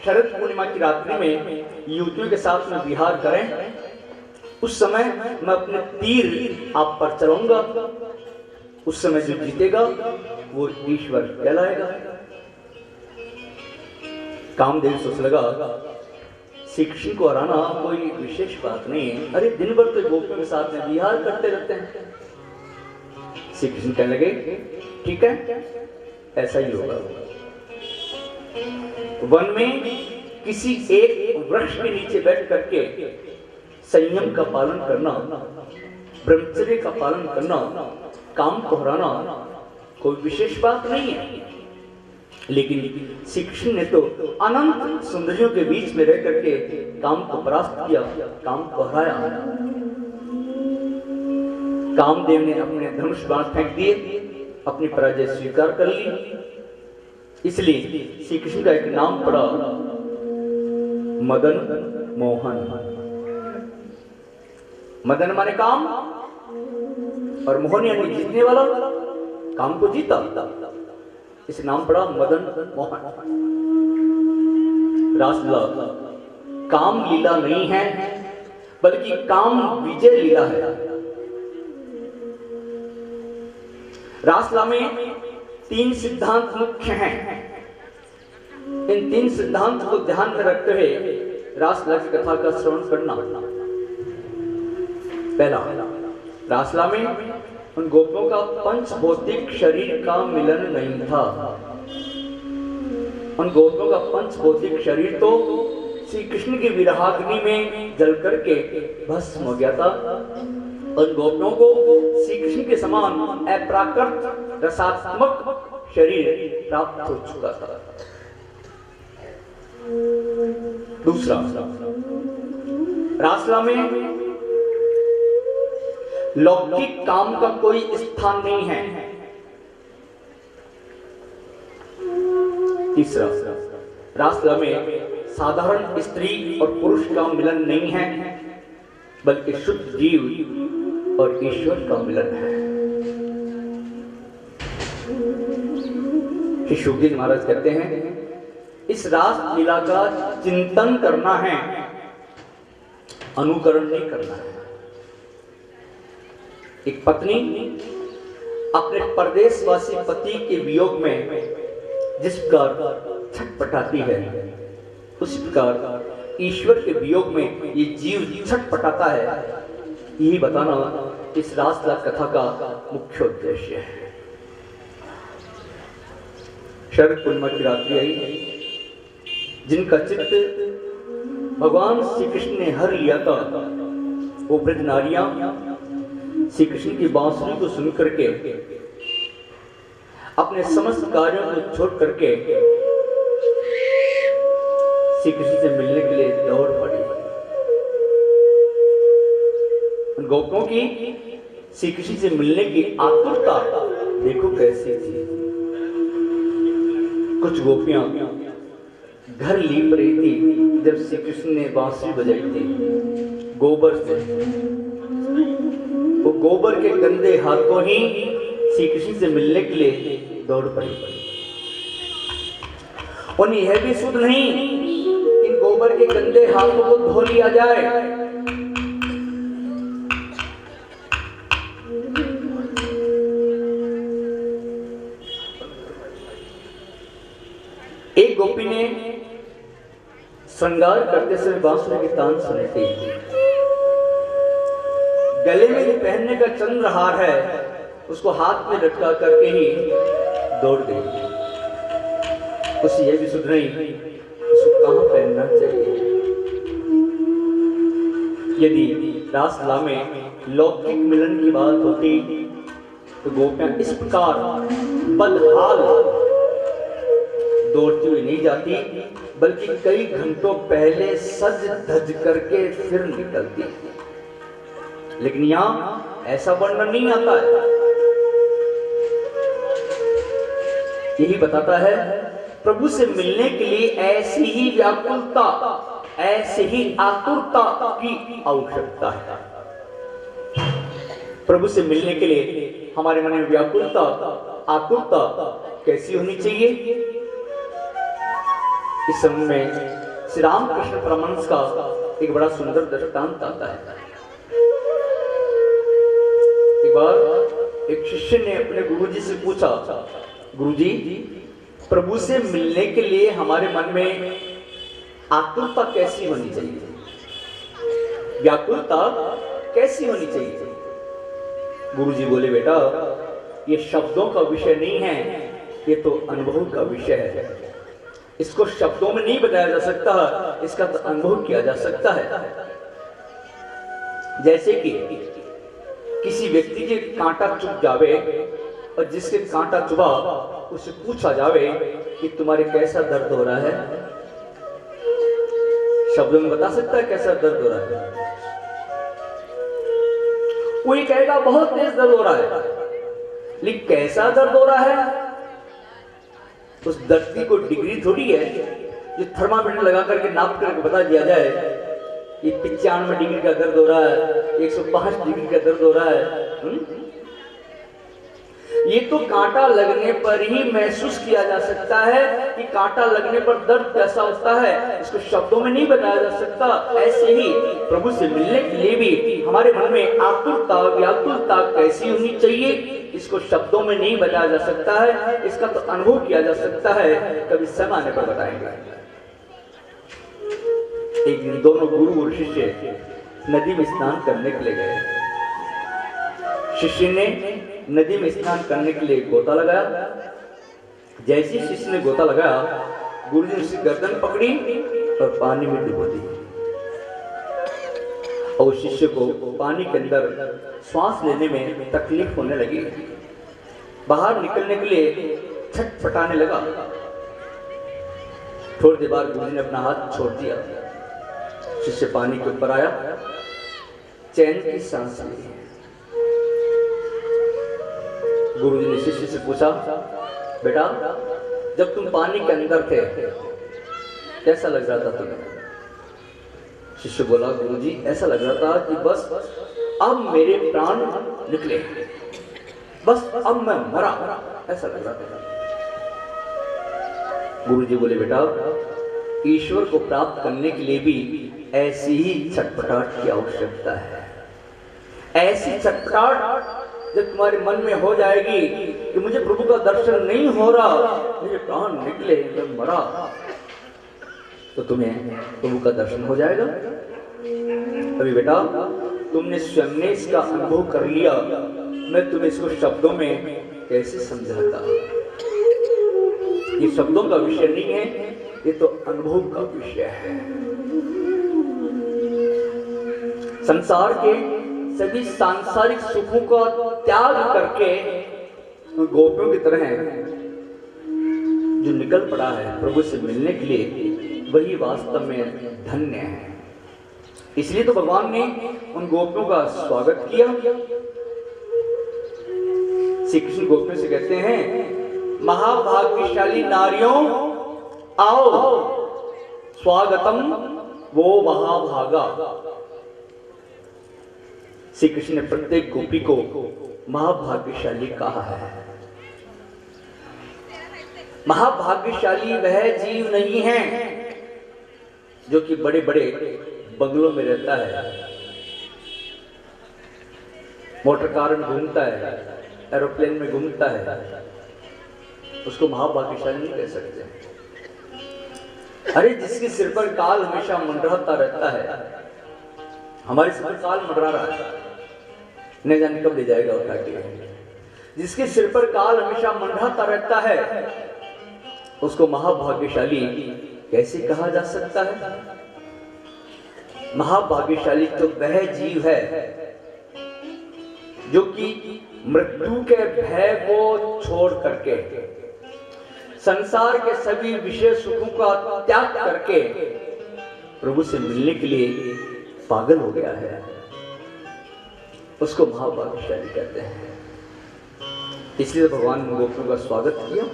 शरद पूर्णिमा की रात्रि में युवतियों के साथ में विहार करें, उस समय मैं अपने तीर आप पर चलाऊंगा, उस समय जो जीतेगा वो ईश्वर कहलाएगा। कामदेव सोच लगा श्री कृष्ण को हराना कोई विशेष बात नहीं है, अरे दिन भर तो गोपियों के साथ में विहार करते रहते हैं। श्री कृष्ण कहने लगे ठीक है, ऐसा ही होगा। वन में किसी एक वृक्ष के नीचे बैठ करके संयम का पालन करना, ब्रह्मचर्य का पालन करना, काम को हराना कोई विशेष बात नहीं है। लेकिन श्री कृष्ण ने तो अनंत सुंदरियों के बीच में रह करके काम को परास्त किया, काम को हराया। कामदेव ने अपने धनुष बाण फेंक दिए, अपनी पराजय स्वीकार कर ली। इसलिए श्री कृष्ण का एक नाम पड़ा मदन मोहन। मदन माने काम और मोहन यानी जीतने वाला, काम को जीता, इस नाम पड़ा मदन मोहन। रासलीला काम लीला नहीं है, बल्कि काम विजय लीला है। रासलीला में 3 सिद्धांत मुख्य हैं। इन 3 सिद्धांत को ध्यान में रखते हुए रासलीला की कथा का श्रवण करना। पहला, रासलीला में उन गोपियों का पंच भौतिक शरीर का मिलन नहीं था। उन गोपियों का पंच भौतिक शरीर तो श्री कृष्ण की विरहाग्नि में जल करके भस्म हो गया था। उन गोपियों को श्री कृष्ण के समान अप्राकृत रसात्मक शरीर प्राप्त हो चुका था। दूसरा, रासलीला में लौकिक काम का कोई स्थान नहीं है। तीसरा, रासलीला में साधारण स्त्री और पुरुष का मिलन नहीं है, बल्कि शुद्ध जीव और ईश्वर का मिलन है। श्री शुकदेव जी महाराज कहते हैं इस रासलीला का चिंतन करना है, अनुकरण नहीं करना है। एक पत्नी अपने परदेशवासी पति के वियोग में जिस प्रकार छटपटाती है, उसी प्रकार ईश्वर के वियोग में ये जीव छटपटाता है। यही बताना इस रासलीला कथा का मुख्य उद्देश्य है। शरद पूर्णिमा की रात्रि आई, जिनका चित्त भगवान श्री कृष्ण ने हर लिया था, वो ब्रज नारियां श्री कृष्ण की बांसुरी को सुन करके अपने समस्त कार्यों को छोड़ करके श्री कृष्ण से मिलने के लिए दौड़ पड़ी। उन गोपियों की श्री कृष्ण से मिलने की आतुरता देखो कैसी थी। कुछ गोपियां घर लीप रही थी जब श्री कृष्ण ने बांसुरी बजाई थी गोबर से। वो गोबर के गंदे हाथों ही श्री कृष्ण से मिलने के लिए दौड़ पड़ी। उन्हें यह भी सुध नहीं इन गोबर के गंदे हाथों को धो लिया जाए। एक गोपी ने श्रृंगार करते समय बांसुरी की तान सुनी थी। गले में जो पहनने का चंद्रहार है उसको हाथ में लटका करके ही दौड़ गई। उसे यह भी सुध नहीं उसको कहां पहनना चाहिए। यदि रासलीला में लौकिक मिलन की बात होती तो गोपियां इस प्रकार बदहाल दौड़ती हुई नहीं जाती, बल्कि कई घंटों पहले सज धज करके फिर निकलती। लेकिन यहां ऐसा वर्णन नहीं आता है। यही बताता है प्रभु से मिलने के लिए ऐसी ही व्याकुलता, ऐसी ही आतुरता की आवश्यकता है। प्रभु से मिलने के लिए हमारे मन में व्याकुलता, आतुरता कैसी होनी चाहिए? इस समय में श्री रामकृष्ण परमहंस का एक बड़ा सुंदर दृष्टांत आता है। एक बार एक शिष्य ने अपने गुरुजी से पूछा, गुरुजी, प्रभु से मिलने के लिए हमारे मन में आतुरता कैसी होनी चाहिए, व्याकुलता कैसी होनी चाहिए? गुरुजी बोले, बेटा ये शब्दों का विषय नहीं है, ये तो अनुभव का विषय है। इसको शब्दों में नहीं बताया जा सकता, इसका तो अनुभव किया जा सकता है। जैसे कि किसी व्यक्ति के कांटा चुभ जावे और जिसके कांटा चुभा उससे पूछा जावे कि तुम्हारे कैसा दर्द हो रहा है, शब्दों में बता सकता है कैसा दर्द हो रहा है? कोई कहेगा बहुत तेज दर्द हो रहा है, लेकिन कैसा दर्द हो रहा है उस दर्द की कोई डिग्री थोड़ी है जो थर्मामीटर लगा करके नाप करके बता दिया जाए कि 95 डिग्री का दर्द हो रहा है, 105 डिग्री का दर्द हो रहा है। ये तो कांटा लगने पर ही महसूस किया जा सकता है कि कांटा लगने पर दर्द कैसा होता है, इसको शब्दों में नहीं बताया जा सकता। ऐसे ही प्रभु से मिलने के लिए भी हमारे मन में आतुरता व्याकुलता कैसी होनी चाहिए, इसको शब्दों में नहीं बताया जा सकता है, इसका तो अनुभव किया जा सकता है। कभी समय आने पर बताएंगे। एक दिन दोनों गुरु और शिष्य नदी में स्नान करने के लिए गए। शिष्य ने नदी में स्नान करने के लिए गोता लगाया। जैसे ही शिष्य ने गोता लगाया, गुरु जी ने उसकी गर्दन पकड़ी और पानी में डुबो दी और शिष्य को पानी के अंदर श्वास लेने में तकलीफ होने लगी। बाहर निकलने के लिए छटपटाने लगा। थोड़ी देर बाद गुरु जी ने अपना हाथ छोड़ दिया। शिष्य पानी के ऊपर आया, चैन की सांस ली। गुरु जी ने शिष्य से पूछा, बेटा जब तुम पानी के अंदर थे कैसा लग रहा था तुम्हें? शिष्य बोला, गुरु जी ऐसा लग रहा था कि बस अब मेरे प्राण निकले, बस अब मैं मरा, ऐसा लग रहा था। गुरु जी बोले, बेटा ईश्वर को प्राप्त करने के लिए भी ऐसी ही छटपटाहट की आवश्यकता है। ऐसी छटपटाहट जब तुम्हारे मन में हो जाएगी कि मुझे प्रभु का दर्शन नहीं हो रहा, मेरे प्राण निकले, मैं मरा, तो तुम्हें प्रभु का दर्शन हो जाएगा। अभी बेटा तुमने स्वयं ने इसका अनुभव कर लिया, मैं तुम्हें इसको शब्दों में कैसे समझाता? ये शब्दों का विषय नहीं है, ये तो अनुभव का विषय है। संसार के सभी सांसारिक सुखों का त्याग करके गोपियों की तरह जो निकल पड़ा है प्रभु से मिलने के लिए, वही वास्तव में धन्य है। इसलिए तो भगवान ने उन गोपियों का स्वागत किया। श्री कृष्ण गोपियों से कहते हैं, महाभाग्यशाली नारियों आओ, स्वागतम वो महाभागा। श्री कृष्ण ने प्रत्येक गोपी को महाभाग्यशाली कहा है। महाभाग्यशाली वह जीव नहीं है जो कि बड़े बड़े बंगलों में रहता है, मोटर कार में घूमता है, एरोप्लेन में घूमता है, उसको महाभाग्यशाली नहीं कह सकते। अरे जिसके सिर पर काल हमेशा मंडराता रहता है, हमारे सिर पर काल मंडरा रहा है, न जाने कब ले जाएगा उठा के। जिसके सिर पर काल हमेशा मंडराता रहता है, उसको महाभाग्यशाली कैसे कहा जा सकता है? महाभाग्यशाली तो वह जीव है जो कि मृत्यु के भय को छोड़ करके, संसार के सभी विषय सुखों का त्याग करके प्रभु से मिलने के लिए पागल हो गया है, उसको महाभाग्यशाली कहते हैं। इसलिए भगवान ने गोपियों का स्वागत किया।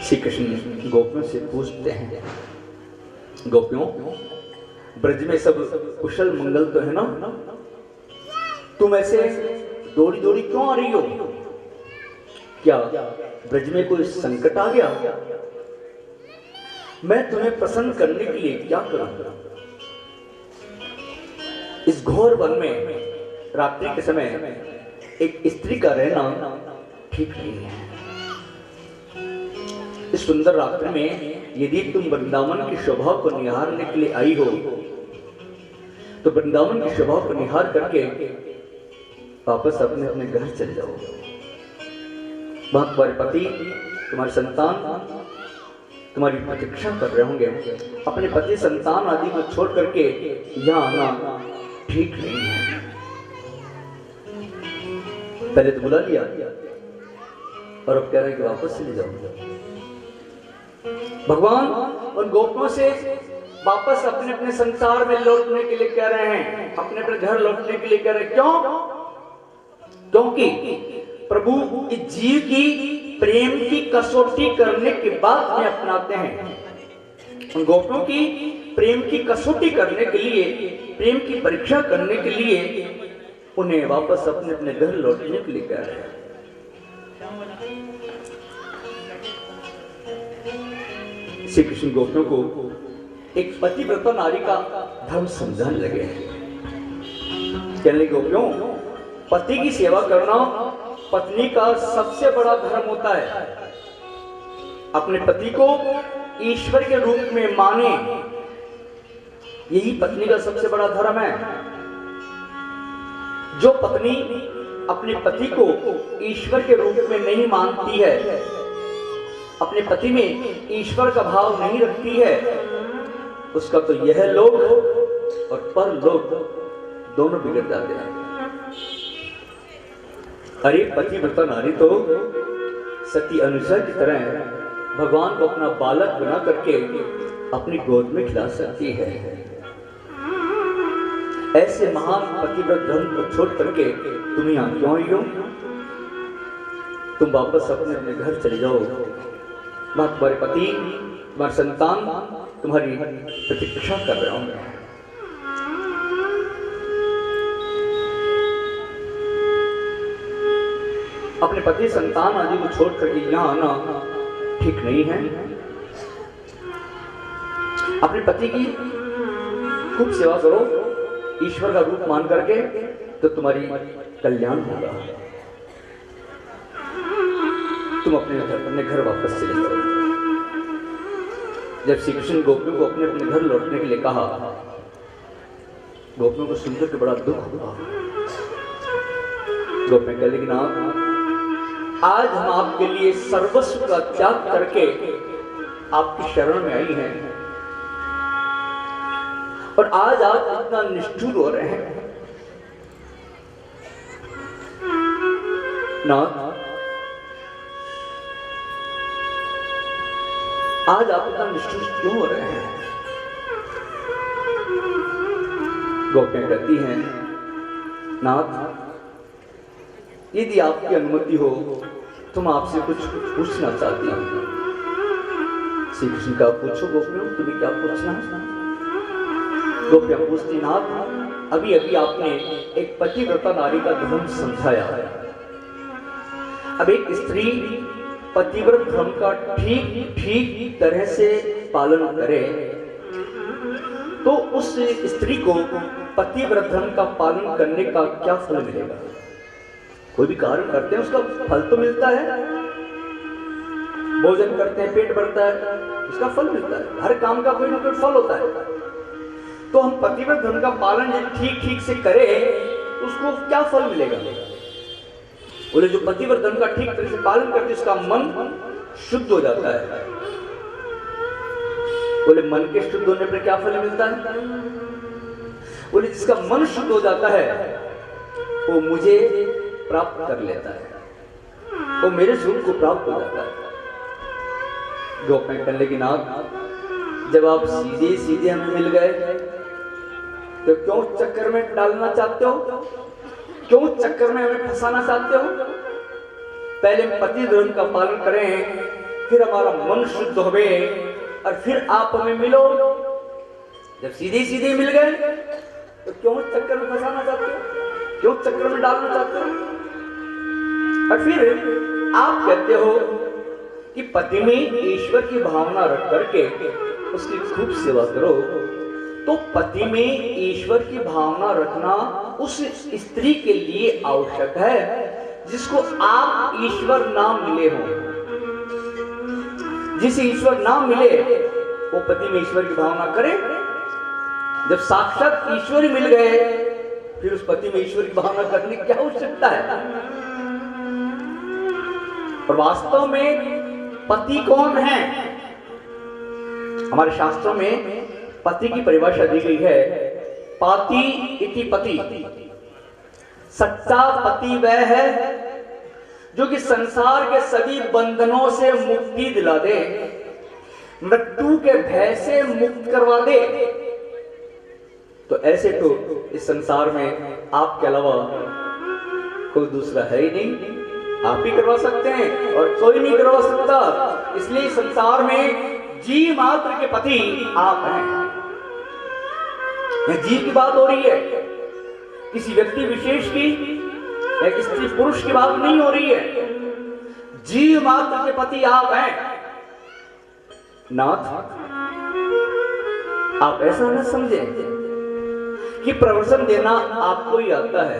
श्री कृष्ण गोपियों से पूछते हैं, गोपियों ब्रज में सब कुशल मंगल तो है ना? तुम ऐसे दौड़ी दौड़ी क्यों आ रही हो? क्या ब्रज में कोई संकट आ गया? मैं तुम्हें प्रसन्न करने के लिए क्या करूं? इस घोर वन में रात्रि के समय एक स्त्री का रहना ठीक नहीं है। इस सुंदर रात्रि में यदि तुम वृंदावन की शोभा को निहारने के लिए आई हो तो वृंदावन की शोभा को निहार करके वापस अपने अपने घर चले जाओ। वहां तुम्हारे पति, तुम्हारे संतान तुम्हारी प्रतीक्षा कर रहे होंगे। अपने पति, संतान आदि को छोड़ करके यहाँ आना ठीक नहीं है। पहले तो बुला लिया और अब कह रहे हैं कि वापस चले जाओ। भगवान उन गोपियों से वापस अपने अपने संसार में लौटने के लिए कह रहे हैं, अपने अपने घर लौटने के लिए कह रहे हैं। क्यों? क्योंकि प्रभु इस जीव की प्रेम की कसौटी करने के बाद में अपनाते हैं। उन गोपियों की प्रेम की कसौटी करने के लिए, प्रेम की परीक्षा करने के लिए उन्हें वापस अपने अपने घर लौटने के लिए कह रहे हैं। श्री कृष्ण गोपियों को एक पतिव्रता नारी का धर्म समझाने लगे। कहने लगे, गोपियों, पति की सेवा करना पत्नी का सबसे बड़ा धर्म होता है। अपने पति को ईश्वर के रूप में माने, यही पत्नी का सबसे बड़ा धर्म है। जो पत्नी अपने पति को ईश्वर के रूप में नहीं मानती है, अपने पति में ईश्वर का भाव नहीं रखती है, उसका तो यह लोक और परलोक दोनों बिगड़ जाते हैं। अरे पतिव्रता नारी तो सती अनुजा की तरह भगवान को अपना बालक बना करके अपनी गोद में खिला सकती है। ऐसे महान पतिव्रत धर्म को छोड़ करके तुम यहाँ क्यों आई हो? तुम वापस अपने अपने घर चले जाओ। वहां तुम्हारे पति, तुम्हारे संतान तुम्हारी प्रतीक्षा कर रहे होंगे। अपने पति, संतान आदि को छोड़ करके यहाँ आना ठीक नहीं है। अपने पति की खूब सेवा करो ईश्वर का रूप मान करके, तो तुम्हारी कल्याण होगा। तुम अपने घर वापस चले जाओ। जब श्री कृष्ण गोपियों को अपने अपने घर लौटने के लिए कहा, गोपियों को सुनकर के बड़ा दुख हुआ। गोपियां कहने लगी, ना आज हम आपके लिए सर्वस्व का त्याग करके आपकी शरण में आई हैं और आज आप इतना निष्ठुर हो रहे हैं। नाथ, आज आप इतना निष्ठुर क्यों हो रहे हैं? गोपियां कहती हैं, नाथ, यदि आपकी अनुमति हो तो मैं आपसे कुछ पूछना चाहती हूँ। श्री कृष्ण का पूछो गोपियों, तुम्हें क्या पूछना है? गोपियां पूछती, नाथ, अभी अभी आपने एक पतिव्रता नारी का धर्म समझाया। अब एक स्त्री पतिव्रत धर्म का ठीक ठीक तरह से पालन करे तो उस स्त्री को पतिव्रत धर्म का पालन करने का क्या फल मिलेगा? कोई भी कार्य करते हैं उसका फल तो मिलता है। भोजन करते हैं, पेट भरता है, उसका फल मिलता है। हर काम का कोई ना कोई फल होता है। तो हम पतिव्रत धर्म का पालन यदि ठीक ठीक से करें उसको क्या फल मिलेगा? बोले, जो पतिव्रत धर्म का ठीक तरह से पालन करते उसका मन शुद्ध हो जाता है। बोले, मन के शुद्ध होने पर क्या फल मिलता है? बोले, जिसका मन शुद्ध हो जाता है वो मुझे प्राप्त कर लेता है, वो मेरे सुख को प्राप्त हो जाता है। गोपियां कहने लगी, नाथ, जब आप सीधे सीधे हमें मिल गए तो क्यों चक्कर में डालना चाहते हो? क्यों चक्कर में हमें फंसाना चाहते हो? पहले पति धर्म का पालन करें, फिर हमारा मन शुद्ध होवे और फिर आप हमें मिलो। जब सीधे सीधे मिल गए तो क्यों चक्कर में फंसाना चाहते हो? क्यों चक्कर में डालना चाहते हो? और फिर आप कहते हो कि पति में ईश्वर की भावना रख करके उसकी खूब सेवा करो, तो पति में ईश्वर की भावना रखना उस स्त्री के लिए आवश्यक है जिसको आप ईश्वर नाम मिले हो। जिसे ईश्वर नाम मिले वो पति में ईश्वर की भावना करे। जब साक्षात ईश्वर ही मिल गए फिर उस पति में ईश्वर की भावना करने की क्या आवश्यकता है। और वास्तव में पति कौन है? हमारे शास्त्रों में पति की परिभाषा दी गई है, पाति इति पति। सच्चा पति वह है जो कि संसार के सभी बंधनों से मुक्ति दिला दे, मृत्यु के भय से मुक्त करवा दे। तो ऐसे तो इस संसार में आपके अलावा कोई दूसरा है ही नहीं। आप ही करवा सकते हैं और कोई नहीं करवा सकता। इसलिए संसार में जीव मात्र के पति आप हैं। जीव की बात हो रही है, किसी व्यक्ति विशेष की या स्त्री पुरुष की बात नहीं हो रही है। जीव मात्र के पति आप हैं। नाथ, आप ऐसा न समझे कि प्रवचन देना आपको ही आता है,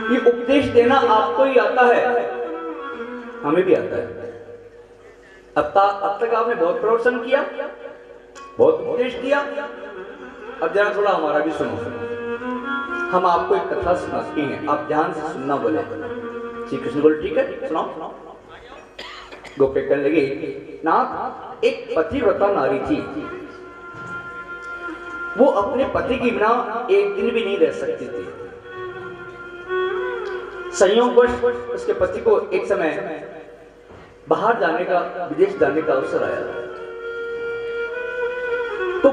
ये उपदेश देना आपको ही आता है, हमें भी आता है। अब तक आपने बहुत प्रवचन किया, बहुत उपदेश दिया, अब जरा थोड़ा हमारा भी सुनो। हम आपको एक कथा सुनाते हैं, आप ध्यान से सुनना बोले। श्री कृष्ण बोले ठीक है सुनाओ। गोपे कहने लगे, नाथ एक पतिव्रता नारी थी, वो अपने पति के बिना एक दिन भी नहीं रह सकती थी। संयोगवश उसके पति को एक समय बाहर जाने का, विदेश जाने का अवसर आया। तो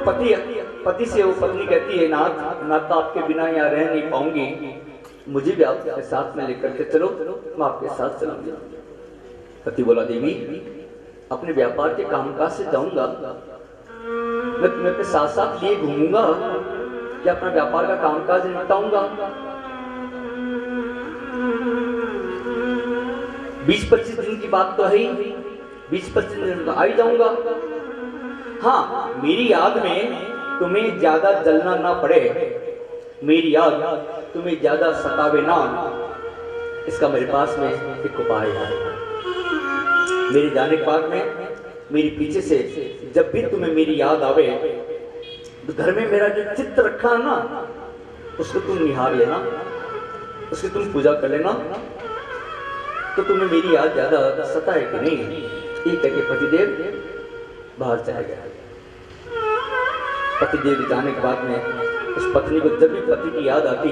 पति से वो पत्नी कहती है, नाथ तो आपके बिना यहाँ रह नहीं पाऊंगी, मुझे भी आपके साथ में लेकर के चलो, मैं आपके साथ चलूंगी। पति बोला, देवी अपने व्यापार के कामकाज से जाऊंगा, मैं तुम्हें अपने साथ साथ लिए घूमूंगा या अपना व्यापार का कामकाज निपटाऊंगा। 20-25 दिन की बात तो है ही, 20-25 दिन तो आ ही जाऊंगा। हाँ, मेरी याद में तुम्हें ज्यादा जलना ना पड़े, मेरी याद तुम्हें ज्यादा सतावे ना, इसका मेरे पास में एक उपाय है। मेरे जाने के बाद में मेरे पीछे से जब भी तुम्हें मेरी याद आवे तो घर में मेरा जो चित्र रखा है ना, उसको तुम निहार लेना, उसकी तुम पूजा कर लेना, तो तुम्हें मेरी याद ज्यादा सताए कि नहीं। ये कह के पतिदेव बाहर चला गया। पतिदेव जाने के बाद में उस पत्नी को जब भी पति की याद आती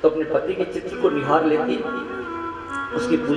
तो अपने पति के चित्र को निहार लेती, उसकी पूजा